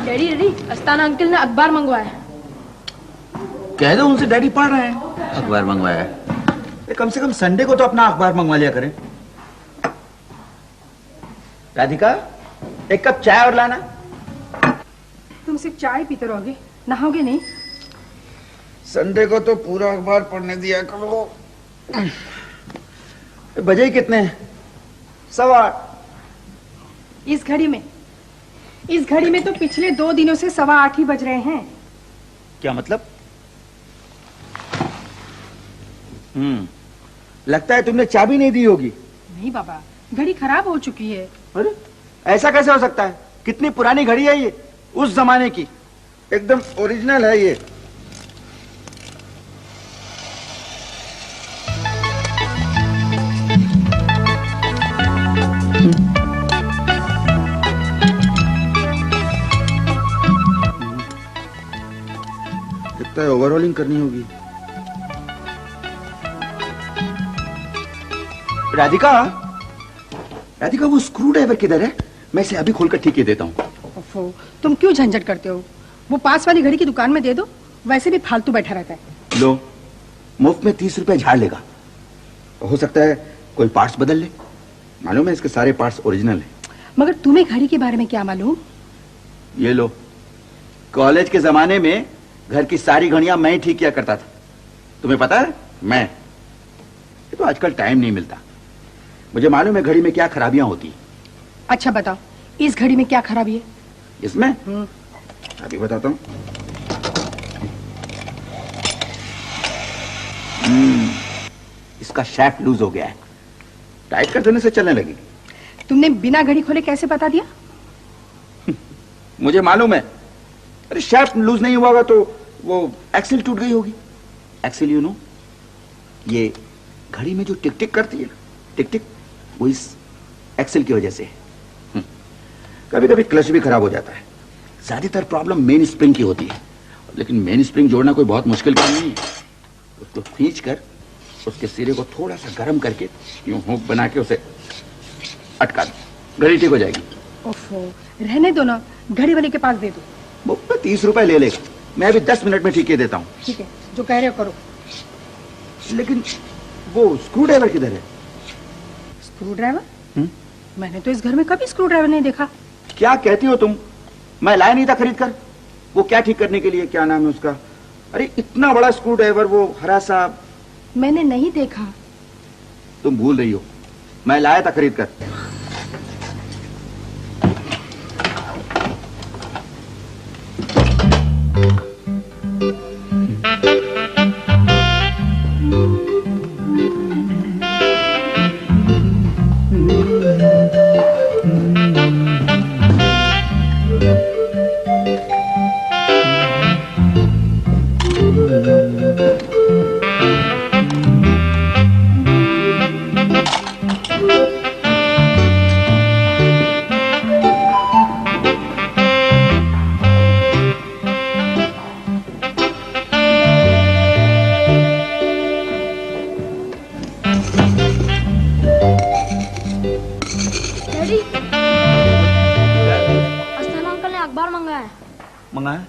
Daddy daddy, Astana uncle ने अखबार मंगवाया। कह दो उनसे डैडी पढ़ रहे हैं। अखबार मंगवाया है। कम से कम संडे को तो अपना अखबार मंगवा लिया करें। राधिका, एक कप चाय और लाना। तुम सिर्फ चाय पीते रहोगे, नहाओगे नहीं? संडे को तो पूरा अखबार पढ़ने दिया करो। बजे ही कितने हैं? 7:15। इस घड़ी में तो पिछले 2 दिनों से 8:15 ही बज रहे हैं। क्या मतलब? लगता है तुमने चाबी नहीं दी होगी। नहीं बाबा, घड़ी खराब हो चुकी है। अरे ऐसा कैसे हो सकता है? कितनी पुरानी घड़ी है ये, उस जमाने की, एकदम ओरिजिनल है ये। लगता है ओवरऑलिंग करनी होगी। राधिका, राधिका वो स्क्रू ड्राइवर किधर है? मैं इसे अभी खोलकर ठीक ही देता हूँ। ओफो, तुम क्यों झंझट करते हो? वो पास वाली घड़ी की दुकान में दे दो, वैसे भी फालतू बैठा रहता है। लो, मुफ्त में 30 रुपए झाड़ लेगा। हो सकता है कोई पार्ट्स बदल ले। मालूम है इसके सारे पार्ट्स ओरिजिनल हैं। मगर तुम्हें घड़ी के बारे में क्या मालूम? ये लो, कॉलेज के जमाने में घर की सारी घड़ियां मैं ही ठीक किया करता था। तुम्हें पता है? मैं। ये तो आजकल टाइम नहीं मिलता। मुझे मालूम है घड़ी में क्या खराबियां होती हैं। अच्छा बताओ, इस घड़ी में क्या खराबी है? इसमें अभी बताता हूँ। इसका शैफ्ट लूज हो गया है, टाइट कर देने से चलने लगी। तुमने बिना घड़ी खोले कैसे बता दिया? मुझे मालूम है। अरे शैफ्ट लूज नहीं हुआ होगा तो वो एक्सिल टूट गई होगी। एक्सिल यू नो, ये घड़ी में जो टिक टिक करती है, टिक टिक, वो इस एक्सिल की वजह से है। कभी कभी क्लच भी खराब हो जाता है। ज्यादातर प्रॉब्लम मेन स्प्रिंग की होती है, लेकिन मेन स्प्रिंग जोड़ना कोई बहुत मुश्किल काम नहीं है। उसको खींच कर उसके सिरे को थोड़ा सा गर्म करके यूं हुक बना के उसे अटका दो, घड़ी ठीक हो जाएगी। ओफो, रहने दो ना, घड़ी वाले के पास दे दो। वो 30 रुपए ले लेगा। मैं अभी 10 मिनट में ठीक किए देता हूँ। ठीक है, जो कह रहे हो करो। लेकिन वो स्क्रू ड्राइवर किधर है? Screw driver? मैंने तो इस घर में कभी स्क्रू ड्राइवर नहीं देखा। क्या कहती हो तुम? मैं लाया नहीं था खरीद कर। वो क्या ठीक करने के लिए, क्या नाम है उसका? अरे इतना बड़ा स्क्रू ड्राइवर, वो हरा सा। मैंने नहीं देखा। तुम भूल रही हो, मैं लाया था खरीद कर। मंगाया?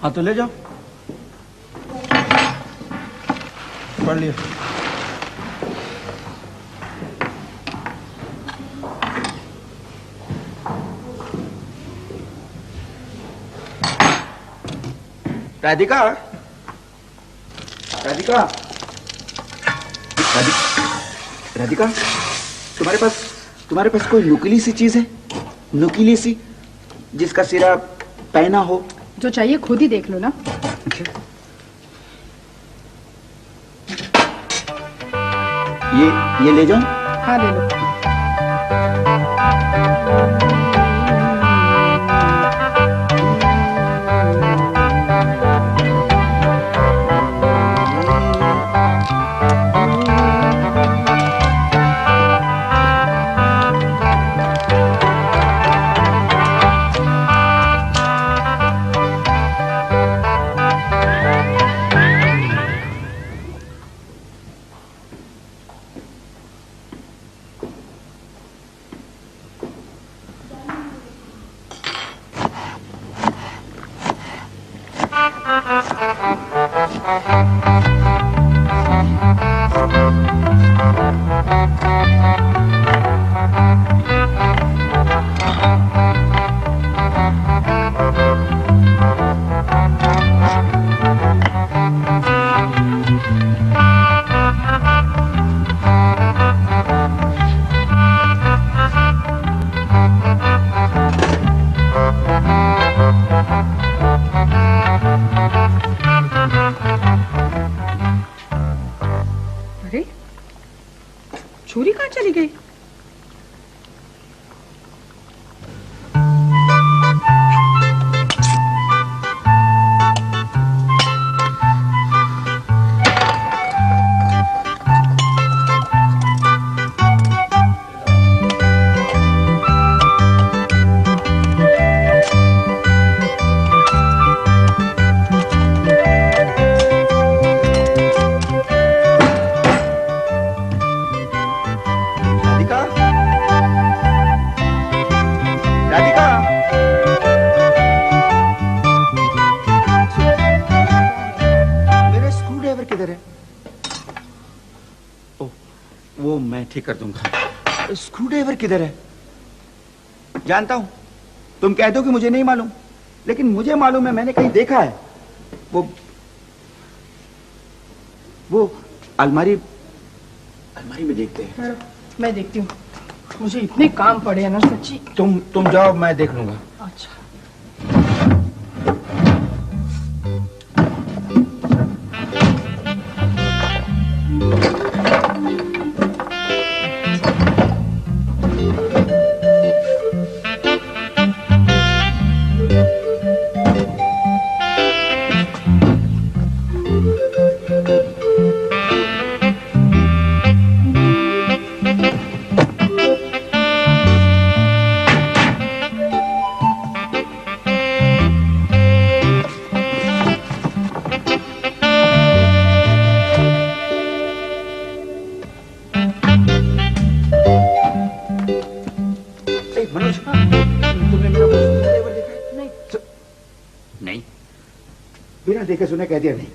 हाँ तो ले जाओ, पढ़ लिया। राधिका, राधिका, राधिका, तुम्हारे पास तुम्हारे पास कोई नुकीली सी चीज है, नुकीली सी, जिसका सिरा पैना हो? जो चाहिए खुद ही देख लो ना। अच्छा, ये ले जाऊं? हाँ ले लो। अरे छुरी कहाँ चली गई? राधिका, मेरा स्क्रू ड्राइवर किधर है? ओ, वो मैं ठीक कर दूंगा। स्क्रू ड्राइवर किधर है? जानता हूं तुम कह दो कि मुझे नहीं मालूम, लेकिन मुझे मालूम है, मैंने कहीं देखा है। वो अलमारी में देखते हैं। मैं देखती हूँ, मुझे इतने काम पड़े हैं ना सच्ची। तुम जाओ, मैं देख लूंगा। अच्छा। मनोज, तुमने मेरा वो स्क्रू ड्राइवर देखा है? नहीं। नहीं, बिना देखे सुने कह दिया नहीं।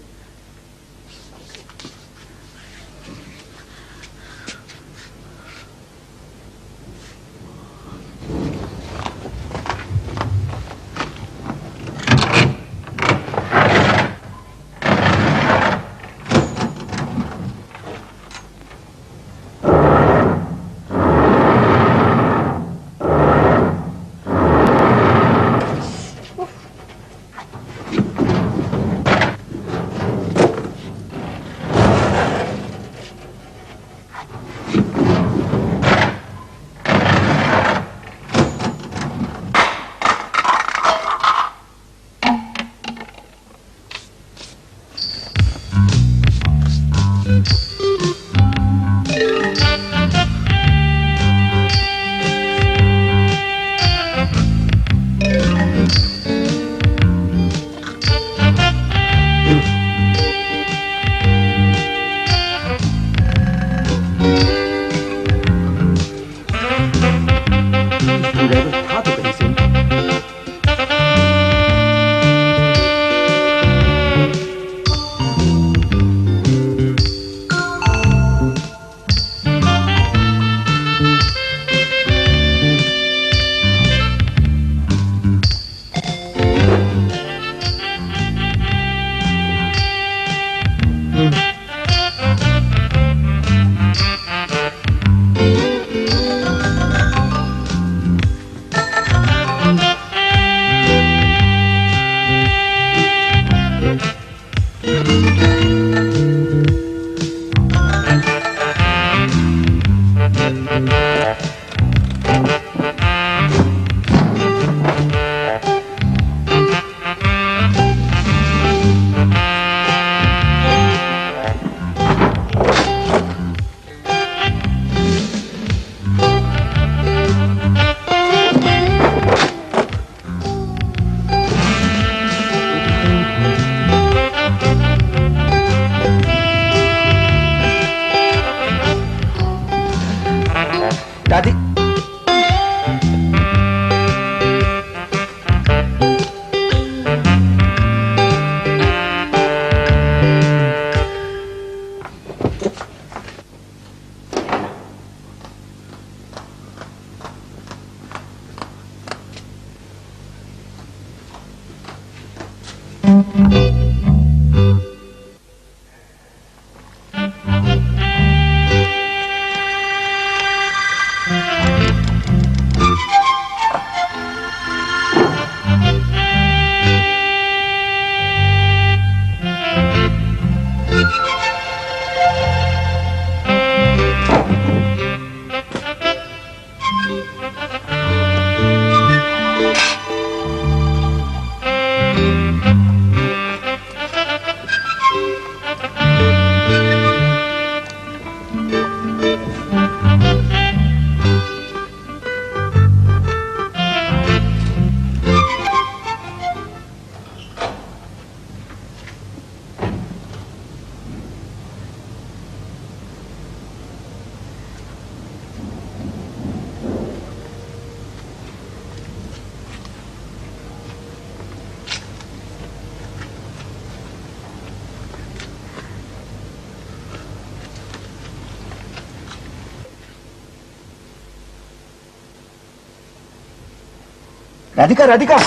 राधिका, राधिका,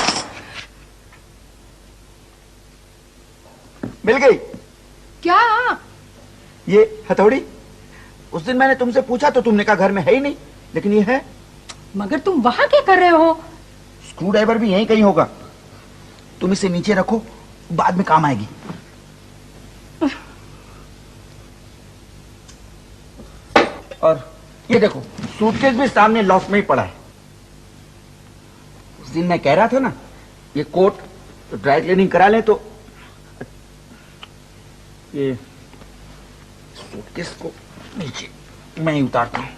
मिल गई क्या? ये हथौड़ी। उस दिन मैंने तुमसे पूछा तो तुमने कहा घर में है ही नहीं, लेकिन ये है। मगर तुम वहां क्या कर रहे हो? स्क्रू ड्राइवर भी यहीं कहीं होगा। तुम इसे नीचे रखो, बाद में काम आएगी। और ये देखो, सूटकेस भी सामने लॉफ्ट में ही पड़ा है। उस दिन मैं कह रहा था ना, ये कोट ड्राई क्लीनिंग करा लें तो ये सूटकेस को नीचे मैं ही उतारता हूं।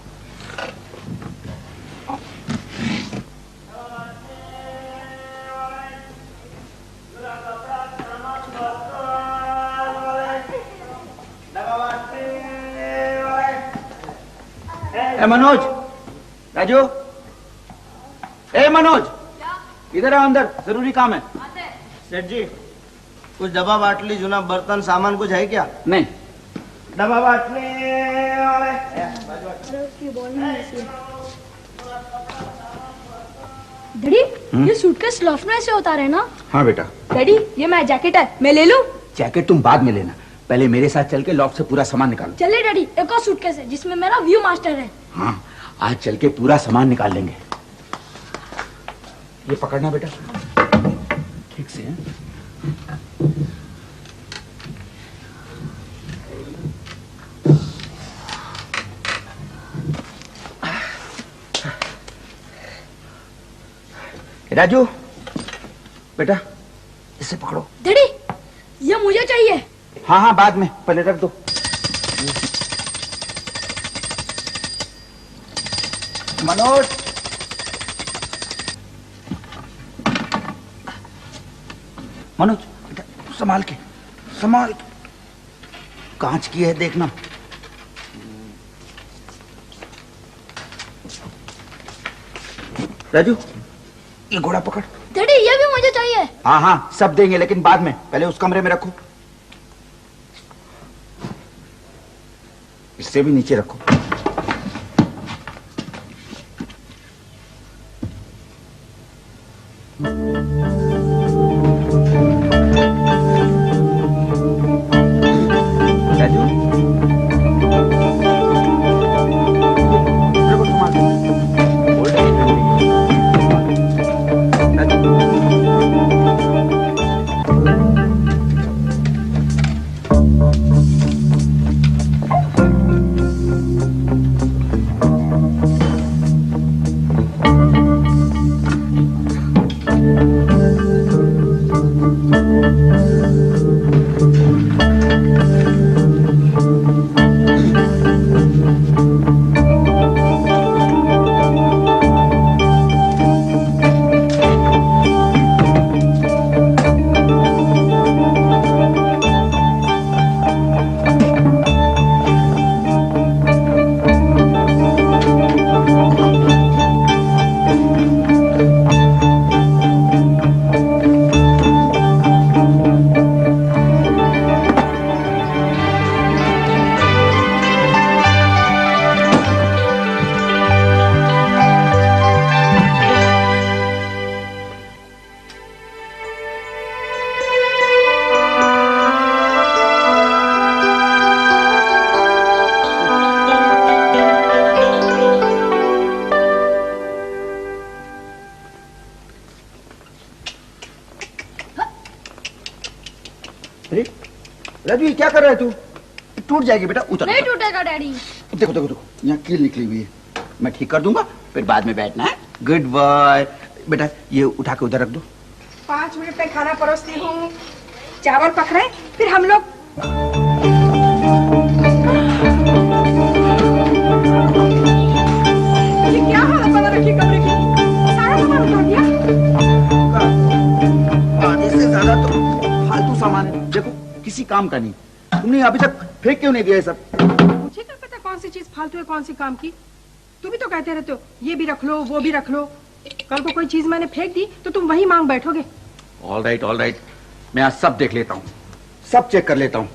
ए मनोज, राजू, ए मनोज, इधर आओ, अंदर जरूरी काम है। सेठ जी, कुछ डब्बा बाटली, जुना बर्तन, सामान कुछ है क्या? नहीं, डब्बा बाटली वाले। डैडी, ये सूटकेस लॉफ्ट में से उतारे है ना? हाँ बेटा। डैडी, ये मेरा जैकेट है, मैं ले लूं? जैकेट तुम बाद में लेना, पहले मेरे साथ चल के लॉफ्ट से पूरा सामान निकालो। चलिए डैडी, एक और सूटकेस है जिसमें मेरा व्यू मास्टर है। हाँ, आज चल के पूरा सामान निकाल लेंगे। ये पकड़ना बेटा, ठीक से है? राजू, बेटा इसे पकड़ो। डैडी, ये मुझे चाहिए। हाँ हाँ, बाद में, पहले रख दो। मनोज, मनोज बेटा संभाल के, संभाल के। कांच की है देखना। राजू, ये घोड़ा पकड़। डैडी, ये भी मुझे चाहिए। हाँ हाँ, सब देंगे, लेकिन बाद में, पहले उस कमरे में रखो। इससे भी नीचे रखो। राजू, देखो तुम्हारा राजू, ये क्या कर रहा है तू? टूट जाएगी बेटा, उतर। नहीं टूटेगा डैडी। देखो देखो देखो, यहाँ कील निकली हुई है, मैं ठीक कर दूंगा, फिर बाद में बैठना है। गुड बॉय बेटा, ये उठा के उधर रख दो। 5 मिनट में खाना परोसती हूँ। चावल पक रहे, फिर हम लोग। ये क्या हालत बना रखी कमरे की? सारा सामान उठा दिया। आधे से ज्यादा तो फालतू सामान है, देखो किसी काम का नहीं। तुमने अभी तक फेंक क्यों नहीं दिया ये सब? मुझे क्या पता कौन सी चीज फालतू है, कौन सी काम की। तुम भी तो कहते रहते हो ये भी रख लो, वो भी रख लो। कल को कोई चीज मैंने फेंक दी तो तुम वही मांग बैठोगे। ऑल राइट, मैं आज सब देख लेता हूँ, सब चेक कर लेता हूँ।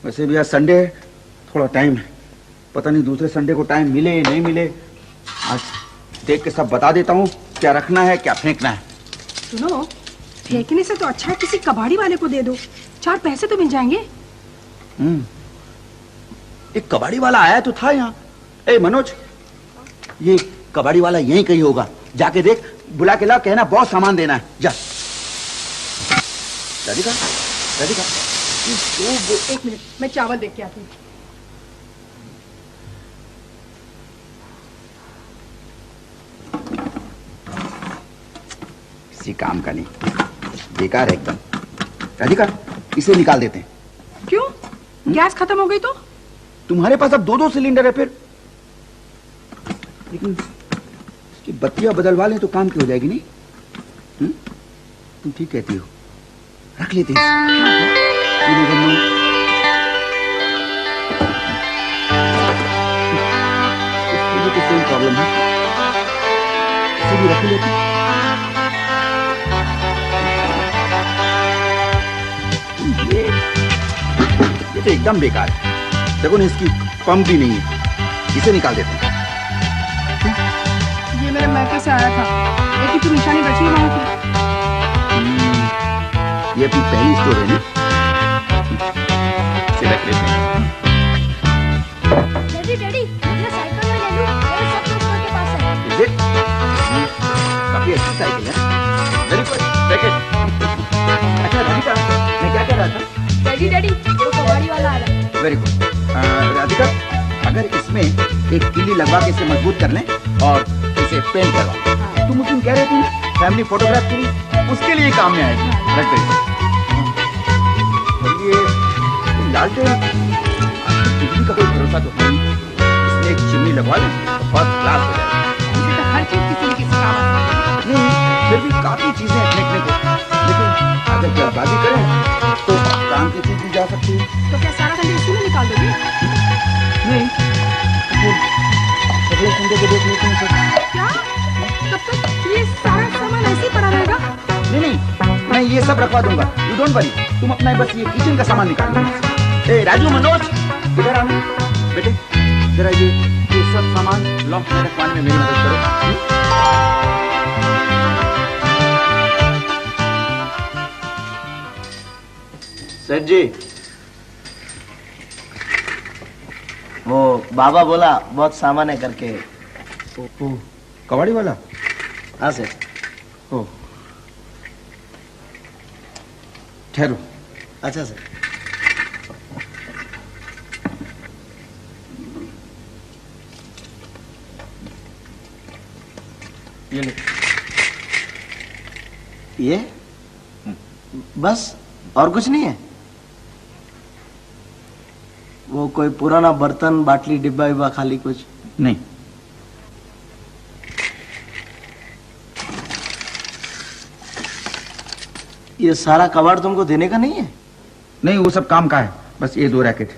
वैसे भी आज संडे है, थोड़ा टाइम है, पता नहीं दूसरे संडे को टाइम मिले नहीं मिले। आज देख के सब बता देता हूँ, क्या रखना है क्या फेंकना है। सुनो, फेंकने से तो अच्छा है किसी कबाड़ी वाले को दे दो, 4 पैसे तो मिल जाएंगे। एक कबाड़ी वाला आया तो था यहाँ। ए मनोज, ये कबाड़ी वाला यहीं कहीं होगा, जाके देख, बुला के ला, कहना बहुत सामान देना है, जा। राधिका, राधिका, एक मिनट, मैं चावल देख के आती हूँ। किसी काम का नहीं, बेकार है एकदम। राधिका, इसे निकाल देते हैं। क्यों? गैस खत्म हो गई तो? तुम्हारे पास अब 2-2 सिलेंडर है फिर। लेकिन इसकी बत्तियां बदलवा लें तो काम की हो जाएगी नहीं? तुम ठीक कहती हो, रख लेते हैं। इसकी भी तो सेम प्रॉब्लम है, इसे भी रख लेते हैं। ये तो एकदम बेकार है। देखो ना, इसकी पंप भी नहीं है, इसे निकाल देते हैं। ये मेरे मैके से आया था, एक ही तो निशानी बची है वहां की। ये अपनी पहली स्टोर है ना, इसे रख लेते हैं। डैडी डैडी, मुझे साइकिल में ले लूं, मेरे सब दोस्तों के पास है। Is it? काफी अच्छी साइकिल है, वेरी गुड, टेक इट। अच्छा राधिका, मैं क्या कह रहा था? डैडी डैडी, वो कबाड़ी वाला आ रहा है। Very good. राधिका, अगर इसमें एक किल्ली लगवा के इसे मजबूत कर लें और इसे पेंट करवा, तुम उस दिन कह रहे थे फैमिली फोटोग्राफ के लिए, उसके लिए काम में आएगी। रख दे। ये लालटेन, बिजली का कोई भरोसा तो है नहीं, इसमें एक चिमनी लगवा लें तो फर्स्ट क्लास हो जाएगा। इसे तो हर चीज किसी न किसी काम आती है। नहीं, फिर भी काफी चीजें हैं फेंकने को, लेकिन अगर जल्दबाजी करें तो काम की चीज भी जा सकती है। तो क्या सारा संडे इसी में निकाल दोगे? नहीं, अगले संडे को देख लेते हैं फिर। क्या? तब तक ये सारा सामान ऐसे ही पड़ा रहेगा? नहीं, मैं ये सब रखवा दूंगा, यू डोंट वरी। तुम अपना बस ये किचन का सामान निकाल लो। ए राजू, मनोज, इधर आना बेटे, जरा ये सब सामान लॉक में रखवाने में मेरी मदद करो। सेठ जी, वो बाबा बोला बहुत सामान है करके। कबाड़ी वाला? हाँ सेठ। ओ, ठहरो। अच्छा सर। ये ले। ये बस, और कुछ नहीं है? वो कोई पुराना बर्तन, बाटली, डिब्बा विब्बा, खाली कुछ? नहीं। ये सारा कबाड़ तुमको देने का नहीं है? नहीं, वो सब काम का है, बस ये 2 रैकेट।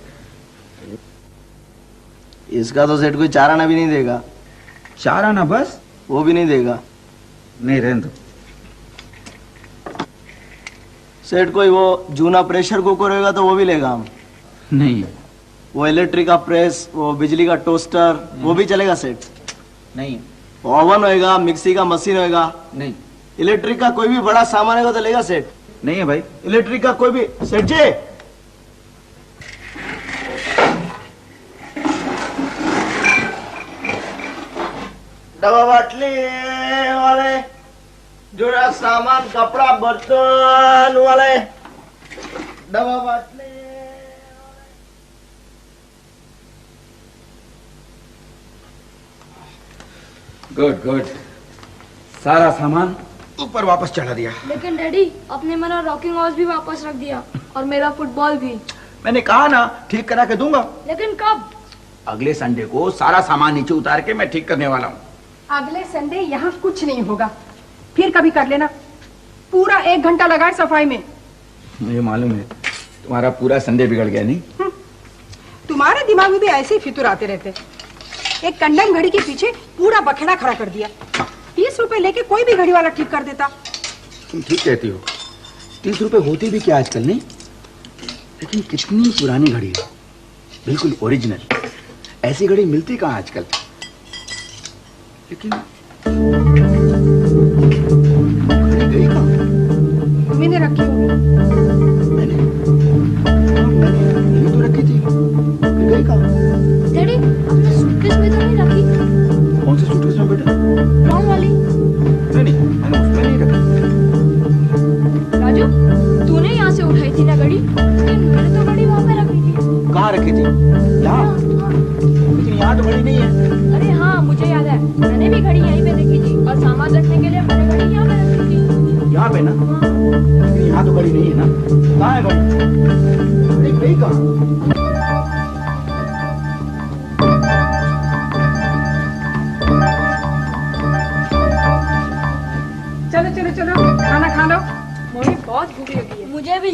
इसका तो सेठ कोई 4 आना भी नहीं देगा। 4 आना बस? वो भी नहीं देगा। नहीं, रहने दो। सेठ कोई वो जूना प्रेशर कुकर होगा तो वो भी लेगा हम। नहीं। वो इलेक्ट्रिक का प्रेस, वो बिजली का टोस्टर, वो भी चलेगा सेठ? नहीं। ओवन होएगा, मिक्सी का मशीन होएगा? नहीं। इलेक्ट्रिक का कोई भी बड़ा सामान होगा तो लेगा सेठ? नहीं है भाई। इलेक्ट्रिक का कोई भी। सेठ जी, डब्बा बाटली वाले, जोड़ा सामान, कपड़ा, बर्तन वाले, डब्बा बाटली। गुड गुड, सारा सामान ऊपर वापस चढ़ा दिया। लेकिन डैडी, आपने मेरा रॉकिंग हाउस भी वापस रख दिया और मेरा फुटबॉल भी। मैंने कहा ना, ठीक करा के दूंगा। लेकिन कब? अगले संडे को सारा सामान नीचे उतार के मैं ठीक करने वाला हूँ। अगले संडे यहाँ कुछ नहीं होगा, फिर कभी कर लेना। पूरा 1 घंटा लगा सफाई में। मुझे मालूम है, तुम्हारा पूरा संडे बिगड़ गया नहीं? तुम्हारे दिमाग में भी ऐसे ही फितूर आते रहते। एक कंडम घड़ी के पीछे पूरा बखेड़ा खड़ा कर दिया। 30 रुपए लेके कोई भी घड़ी वाला ठीक कर देता। तुम ठीक कहती हो, 30 रुपए होते भी क्या आजकल, नहीं? लेकिन कितनी पुरानी घड़ी है, बिल्कुल ओरिजिनल। ऐसी घड़ी मिलती कहाँ आजकल? लेकिन घड़ी गई कहाँ? घड़ी नहीं है। अरे हाँ मुझे याद है, मैंने भी घड़ी यहीं पे देखी थी और सामान रखने के लिए मैंने घड़ी यहाँ पे रखी थी। यहाँ पे ना, लेकिन यहाँ तो घड़ी नहीं है ना। कहाँ है घड़ी? घड़ी कहाँ? चलो चलो चलो, खाना खा लो। मुझे बहुत भूख लगी है। मुझे भी।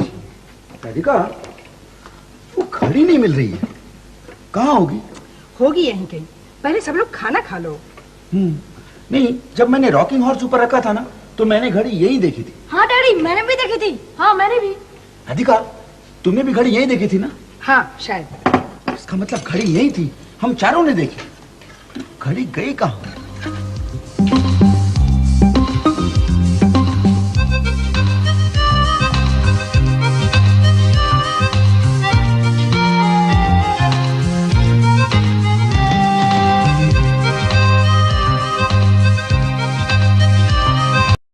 राधिका, वो घड़ी नहीं मिल रही है, कहाँ होगी? होगी यहीं कहीं। पहले सब लोग खाना खा लो। नहीं, जब मैंने रॉकिंग हॉर्स ऊपर रखा था ना, तो मैंने घड़ी यही देखी थी। हाँ डैडी, मैंने भी देखी थी। हाँ मैंने भी। राधिका, तुमने भी घड़ी यही देखी थी ना? हाँ शायद। इसका मतलब घड़ी यही थी, हम चारों ने देखी। घड़ी गई कहाँ?